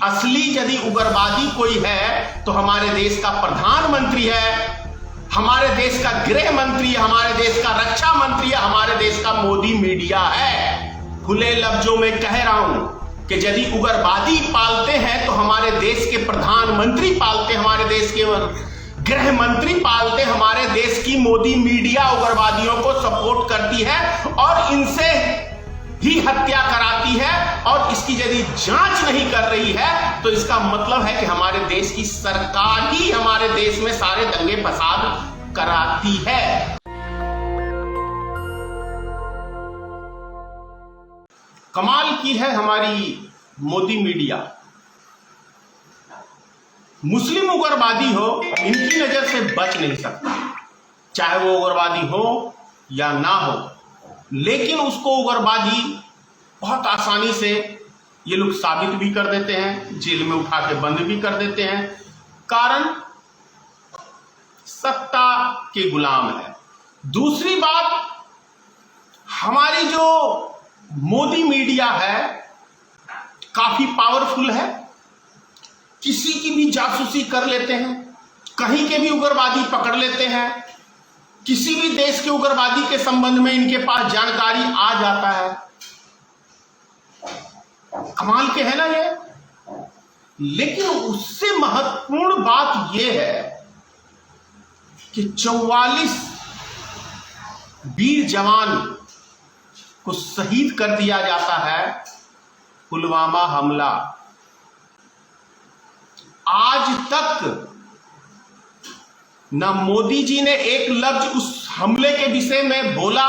असली यदि उग्रवादी कोई है तो हमारे देश का प्रधानमंत्री है, हमारे देश का गृह मंत्री है, हमारे देश का रक्षा मंत्री है, हमारे देश का मोदी मीडिया है। खुले लफ्जों में कह रहा हूं कि यदि उग्रवादी पालते हैं तो हमारे देश के प्रधानमंत्री पालते, हमारे देश के गृह मंत्री पालते, हमारे देश की मोदी मीडिया उग्रवादियों को सपोर्ट करती है और इनसे ही हत्या कराती है और इसकी यदि जांच नहीं कर रही है तो इसका मतलब है कि हमारे देश की सरकार ही हमारे देश में सारे दंगे फसाद कराती है। कमाल की है हमारी मोदी मीडिया। मुस्लिम उग्रवादी हो, इनकी नजर से बच नहीं सकता, चाहे वो उग्रवादी हो या ना हो, लेकिन उसको उग्रवादी बहुत आसानी से ये लोग साबित भी कर देते हैं, जेल में उठा के बंद भी कर देते हैं। कारण सत्ता के गुलाम है। दूसरी बात, हमारी जो मोदी मीडिया है काफी पावरफुल है, किसी की भी जासूसी कर लेते हैं, कहीं के भी उग्रवादी पकड़ लेते हैं, किसी भी देश के उग्रवादी के संबंध में इनके पास जानकारी आ जाता है। कमाल के है ना ये। लेकिन उससे महत्वपूर्ण बात यह है कि 44 वीर जवान को शहीद कर दिया जाता है पुलवामा हमला। आज तक ना मोदी जी ने एक लफ्ज उस हमले के विषय में बोला,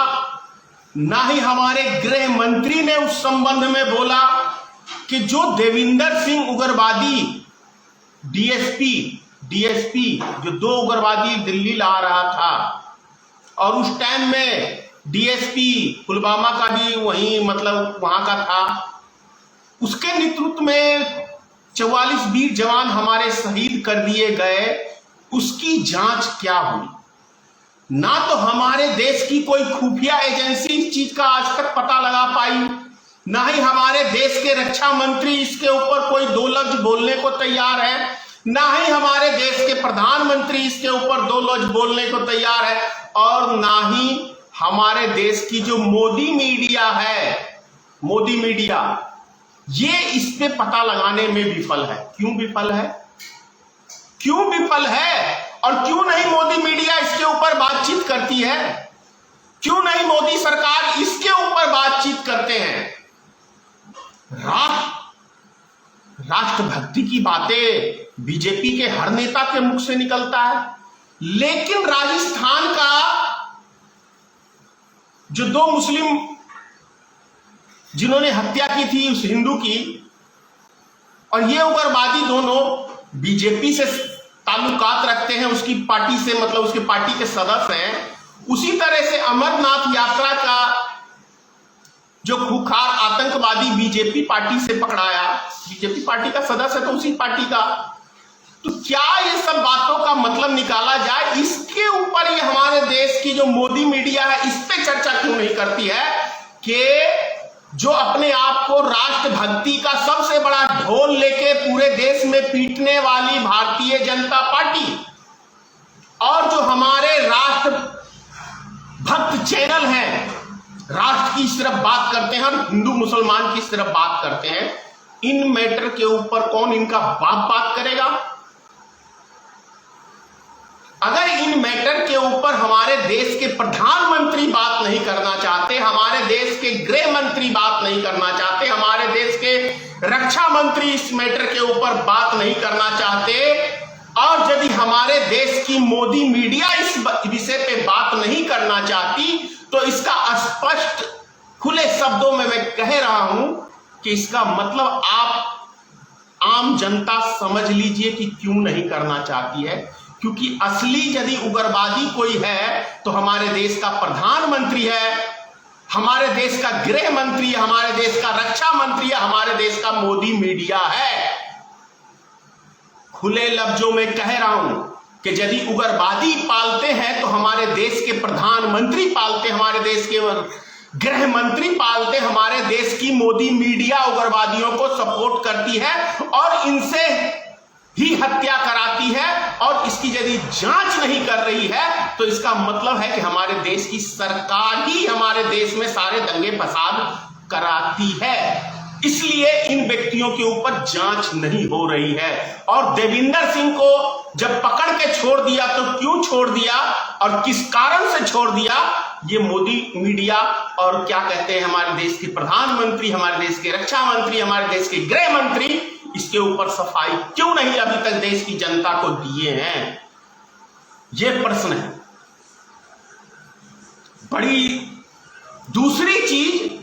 ना ही हमारे गृह मंत्री ने उस संबंध में बोला कि जो देविंदर सिंह उग्रवादी डीएसपी जो 2 उग्रवादी दिल्ली ला रहा था और उस टाइम में डीएसपी पुलवामा का भी वहीं मतलब वहां का था, उसके नेतृत्व में 44 वीर जवान हमारे शहीद कर दिए गए। उसकी जांच क्या हुई? ना तो हमारे देश की कोई खुफिया एजेंसी इस चीज का आज तक पता लगा पाई, ना ही हमारे देश के रक्षा मंत्री इसके ऊपर कोई 2 लफ्ज बोलने को तैयार है, ना ही हमारे देश के प्रधानमंत्री इसके ऊपर 2 लफ्ज बोलने को तैयार है, और ना ही हमारे देश की जो मोदी मीडिया है, मोदी मीडिया, ये इस पे पता लगाने में विफल है। क्यों विफल है? क्यों विफल है? और क्यों नहीं मोदी मीडिया इसके ऊपर बातचीत करती है? क्यों नहीं मोदी सरकार इसके ऊपर बातचीत करते हैं? राष्ट्रभक्ति की बातें बीजेपी के हर नेता के मुख से निकलता है, लेकिन राजस्थान का जो 2 मुस्लिम जिन्होंने हत्या की थी उस हिंदू की, और ये उग्रवादी दोनों बीजेपी से ताल्लुकात रखते हैं, उसकी पार्टी से, मतलब उसकी पार्टी के सदस्य हैं। उसी तरह से अमरनाथ यात्रा का जो खुखार आतंकवादी बीजेपी पार्टी से पकड़ाया, बीजेपी पार्टी का सदस्य तो उसी पार्टी का। तो क्या ये सब बातों का मतलब निकाला जाए? इसके ऊपर ये हमारे देश की जो मोदी मीडिया है इस पे चर्चा क्यों नहीं करती है कि जो अपने आप को राष्ट्रभक्ति का सबसे बड़ा ढोल लेके पूरे देश में पीटने वाली भारतीय जनता पार्टी और जो हमारे राष्ट्र भक्त चैनल हैं, राष्ट्र की सिर्फ बात करते हैं और हिंदू मुसलमान की सिर्फ बात करते हैं, इन मैटर के ऊपर कौन इनका बात करेगा? अगर इन मैटर के ऊपर हमारे देश के प्रधानमंत्री बात नहीं करना चाहते, हमारे देश के गृह मंत्री बात नहीं करना चाहते, हमारे देश के रक्षा मंत्री इस मैटर के ऊपर बात नहीं करना चाहते, और यदि हमारे देश की मोदी मीडिया इस विषय पे बात नहीं करना चाहती, तो इसका स्पष्ट खुले शब्दों में मैं कह रहा हूं कि इसका मतलब आप आम जनता समझ लीजिए कि क्यों नहीं करना चाहती है। क्योंकि असली यदि उग्रवादी कोई है तो हमारे देश का प्रधानमंत्री है, हमारे देश का गृह मंत्री है, हमारे देश का रक्षा मंत्री है, हमारे देश का मोदी मीडिया है। खुले लफ्जों में कह रहा हूं कि यदि उग्रवादी पालते हैं तो हमारे देश के प्रधानमंत्री पालते, हमारे देश के गृह मंत्री पालते हमारे देश की मोदी मीडिया उग्रवादियों को सपोर्ट करती है और इनसे ही हत्या कराती है, और इसकी यदि जांच नहीं कर रही है तो इसका मतलब है कि हमारे देश की सरकार ही हमारे देश में सारे दंगे फसाद कराती है। इसलिए इन व्यक्तियों के ऊपर जांच नहीं हो रही है। और देविंदर सिंह को जब पकड़ के छोड़ दिया तो क्यों छोड़ दिया और किस कारण से छोड़ दिया, ये मोदी मीडिया और क्या कहते हैं हमारे देश के प्रधानमंत्री, हमारे देश के रक्षा मंत्री, हमारे देश के गृह मंत्री इसके ऊपर सफाई क्यों नहीं अभी तक देश की जनता को दिए हैं, ये प्रश्न है। बड़ी दूसरी चीज,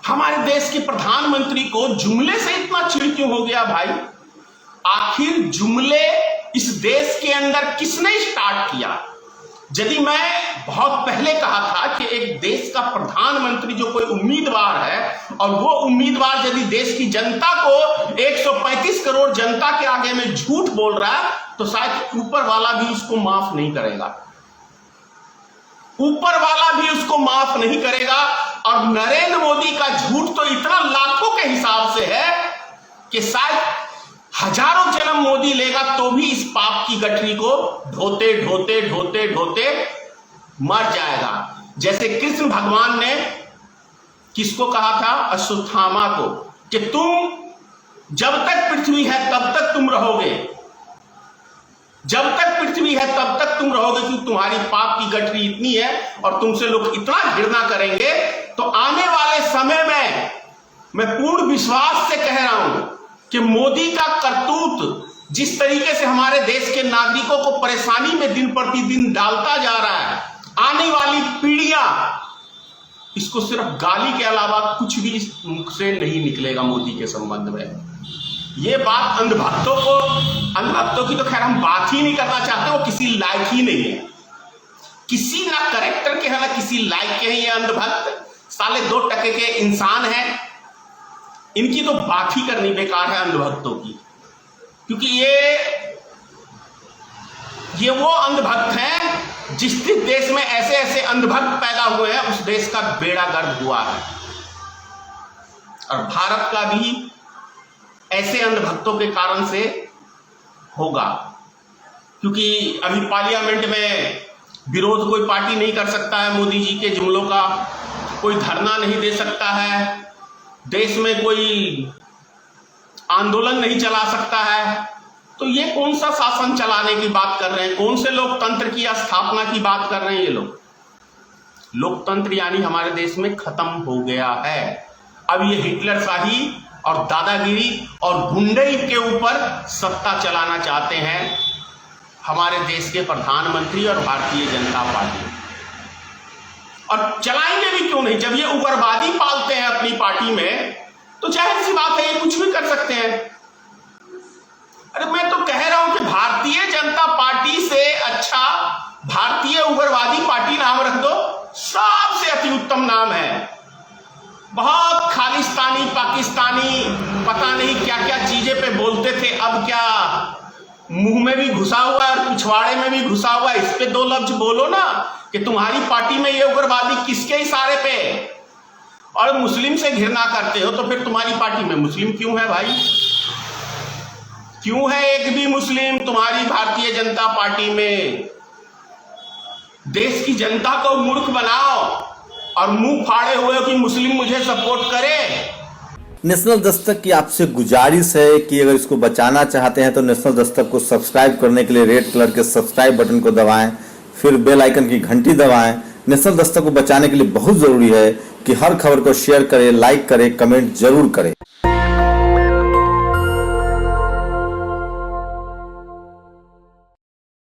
हमारे देश के प्रधानमंत्री को जुमले से इतना चिढ़ क्यों हो गया भाई? आखिर जुमले इस देश के अंदर किसने स्टार्ट किया? यदि मैं बहुत पहले कहा था कि एक देश का प्रधानमंत्री जो कोई उम्मीदवार है और वो उम्मीदवार यदि देश की जनता को 135 करोड़ जनता के आगे में झूठ बोल रहा है तो शायद ऊपर वाला भी उसको माफ नहीं करेगा, ऊपर वाला भी उसको माफ नहीं करेगा। और नरेंद्र मोदी का झूठ तो इतना लाखों के हिसाब से है कि शायद हजारों जन्म मोदी लेगा तो भी इस पाप की गठरी को ढोते ढोते ढोते ढोते मर जाएगा। जैसे कृष्ण भगवान ने किसको कहा था? अश्वत्थामा को, कि तुम जब तक पृथ्वी है तब तक तुम रहोगे, जब तक पृथ्वी है तब तक तुम रहोगे, क्योंकि तुम्हारी पाप की गठरी इतनी है और तुमसे लोग इतना घृणा करेंगे। तो आने वाले समय में मैं पूर्ण विश्वास से कह रहा हूं कि मोदी का करतूत जिस तरीके से हमारे देश के नागरिकों को परेशानी में दिन प्रतिदिन डालता जा रहा है, आने वाली पीढ़ियां इसको सिर्फ गाली के अलावा कुछ भी इस मुख से नहीं निकलेगा मोदी के संबंध में। ये बात अंधभक्तों की तो खैर हम बात ही नहीं करना चाहते, वो किसी लायक ही नहीं है, किसी ना करेक्टर के है ना किसी लायक के हैं। ये अंधभक्त साले 2 टके के इंसान हैं, इनकी तो बात ही करनी बेकार है अंधभक्तों की, क्योंकि ये वो अंधभक्त हैं जिस देश में ऐसे ऐसे अंधभक्त पैदा हुए हैं उस देश का बेड़ा गर्क हुआ है। और भारत का भी ऐसे अंधभक्तों के कारण से होगा, क्योंकि अभी पार्लियामेंट में विरोध कोई पार्टी नहीं कर सकता है मोदी जी के जुमलों का, कोई धरना नहीं दे सकता है, देश में कोई आंदोलन नहीं चला सकता है। तो ये कौन सा शासन चलाने की बात कर रहे हैं? कौन से लोकतंत्र की स्थापना की बात कर रहे हैं ये लोग? लोकतंत्र यानी हमारे देश में खत्म हो गया है। अब ये हिटलरशाही और दादागिरी और गुंडई के ऊपर सत्ता चलाना चाहते हैं हमारे देश के प्रधानमंत्री और भारतीय जनता पार्टी। और चलाएंगे भी क्यों नहीं? जब ये उग्रवादी पालते हैं अपनी पार्टी में तो जाहिर सी बात है ये कुछ भी कर सकते हैं। अरे मैं तो कह रहा हूं कि भारतीय जनता पार्टी से अच्छा भारतीय उग्रवादी पार्टी नाम रख दो, सबसे अति उत्तम नाम है। बहुत खालिस्तानी पाकिस्तानी पता नहीं क्या क्या चीजें पे बोलते थे, अब क्या मुंह में भी घुसा हुआ है और पिछवाड़े में भी घुसा हुआ है। इस पे 2 लफ्ज बोलो ना कि तुम्हारी पार्टी में ये उग्रवादी किसके इशारे पे? और मुस्लिम से घृणा करते हो तो फिर तुम्हारी पार्टी में मुस्लिम क्यों है भाई? क्यों है एक भी मुस्लिम तुम्हारी भारतीय जनता पार्टी में? देश की जनता को मूर्ख बनाओ और मुंह फाड़े हुए कि मुस्लिम मुझे सपोर्ट करे। नेशनल दस्तक की आपसे गुजारिश है कि अगर इसको बचाना चाहते हैं तो नेशनल दस्तक को सब्सक्राइब करने के लिए रेड कलर के सब्सक्राइब बटन को दबाएं, फिर बेल आइकन की घंटी दबाएं। नेशनल दस्तक को बचाने के लिए बहुत जरूरी है कि हर खबर को शेयर करें, लाइक करें, कमेंट जरूर करें।